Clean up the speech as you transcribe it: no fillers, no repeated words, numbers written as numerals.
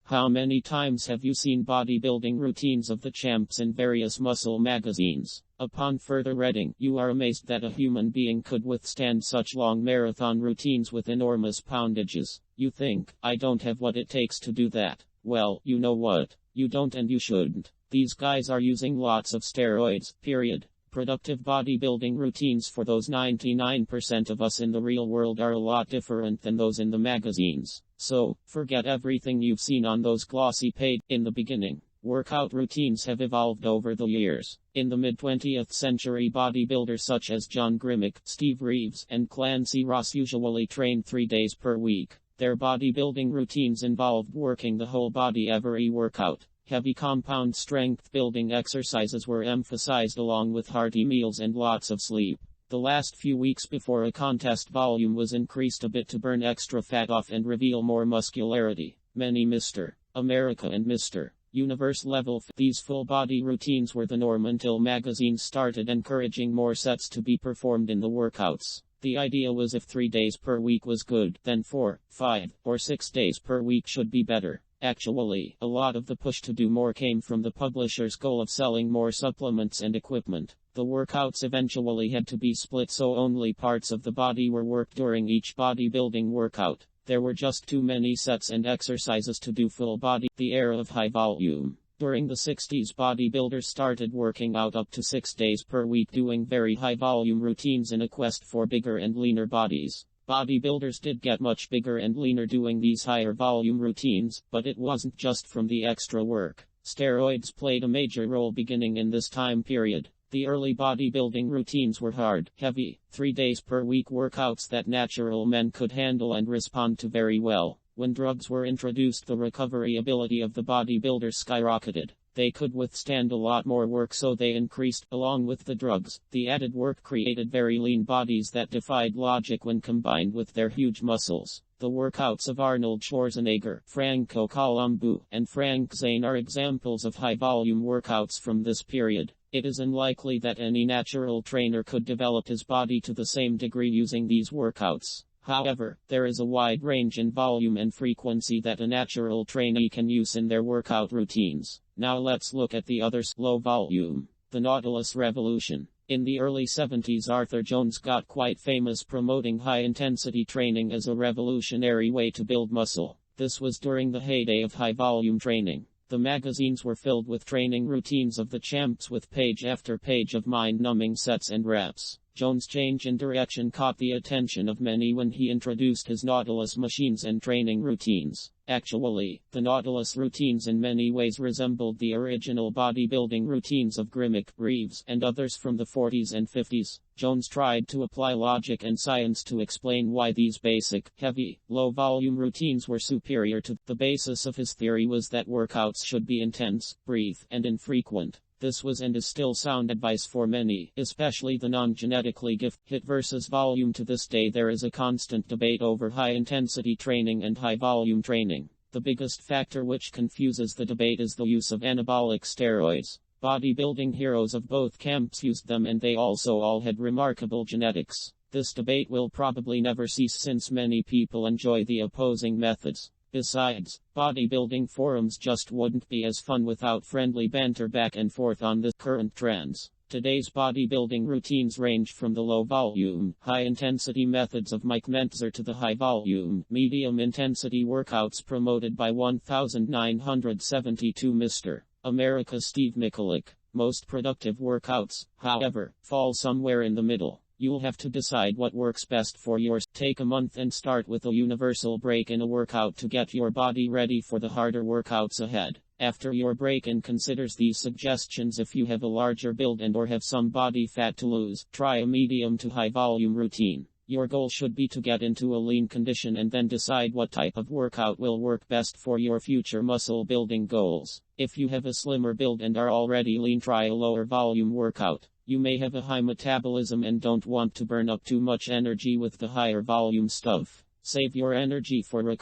How many times have you seen bodybuilding routines of the champs in various muscle magazines? Upon further reading, you are amazed that a human being could withstand such long marathon routines with enormous poundages. You think, I don't have what it takes to do that. Well, you know what? You don't and you shouldn't. These guys are using lots of steroids, period. Productive bodybuilding routines for those 99% of us in the real world are a lot different than those in the magazines. So, forget everything you've seen on those glossy pages. In the beginning, workout routines have evolved over the years. In the mid-20th century, bodybuilders such as John Grimmick, Steve Reeves, and Clancy Ross usually trained 3 days per week. Their bodybuilding routines involved working the whole body every workout. Heavy compound strength building exercises were emphasized along with hearty meals and lots of sleep. The last few weeks before a contest, volume was increased a bit to burn extra fat off and reveal more muscularity. Many Mr. America and Mr. Universe level. These full body routines were the norm until magazines started encouraging more sets to be performed in the workouts. The idea was if 3 days per week was good, then 4, 5, or 6 days per week should be better. Actually, a lot of the push to do more came from the publisher's goal of selling more supplements and equipment. The workouts eventually had to be split so only parts of the body were worked during each bodybuilding workout. There were just too many sets and exercises to do full body. The era of high volume. During the 60s, bodybuilders started working out up to 6 days per week doing very high volume routines in a quest for bigger and leaner bodies. Bodybuilders did get much bigger and leaner doing these higher volume routines, but it wasn't just from the extra work. Steroids played a major role beginning in this time period. The early bodybuilding routines were hard, heavy, 3 days per week workouts that natural men could handle and respond to very well. When drugs were introduced, the recovery ability of the bodybuilders skyrocketed. They could withstand a lot more work, so they increased. Along with the drugs, the added work created very lean bodies that defied logic when combined with their huge muscles. The workouts of Arnold Schwarzenegger, Franco Columbu, and Frank Zane are examples of high-volume workouts from this period. It is unlikely that any natural trainer could develop his body to the same degree using these workouts. However, there is a wide range in volume and frequency that a natural trainee can use in their workout routines. Now let's look at the other low volume. The Nautilus Revolution. In the early 70s, Arthur Jones got quite famous promoting high-intensity training as a revolutionary way to build muscle. This was during the heyday of high-volume training. The magazines were filled with training routines of the champs with page after page of mind-numbing sets and reps. Jones' change in direction caught the attention of many when he introduced his Nautilus machines and training routines. Actually, the Nautilus routines in many ways resembled the original bodybuilding routines of Grimmick, Reeves, and others from the 40s and 50s. Jones tried to apply logic and science to explain why these basic, heavy, low-volume routines were superior to. The basis of his theory was that workouts should be intense, brief, and infrequent. This was and is still sound advice for many, especially the non-genetically gifted versus volume. To this day there is a constant debate over high-intensity training and high-volume training. The biggest factor which confuses the debate is the use of anabolic steroids. Bodybuilding heroes of both camps used them, and they also all had remarkable genetics. This debate will probably never cease since many people enjoy the opposing methods. Besides, bodybuilding forums just wouldn't be as fun without friendly banter back and forth on the current trends. Today's bodybuilding routines range from the low-volume, high-intensity methods of Mike Mentzer to the high-volume, medium-intensity workouts promoted by 1972 Mr. America Steve Mikulik. Most productive workouts, however, fall somewhere in the middle. You'll have to decide what works best for yours. Take a month and start with a universal break in a workout to get your body ready for the harder workouts ahead. After your break-in considers these suggestions, if you have a larger build and or have some body fat to lose, try a medium to high volume routine. Your goal should be to get into a lean condition and then decide what type of workout will work best for your future muscle building goals. If you have a slimmer build and are already lean, try a lower volume workout. You may have a high metabolism and don't want to burn up too much energy with the higher volume stuff. Save your energy for recovery.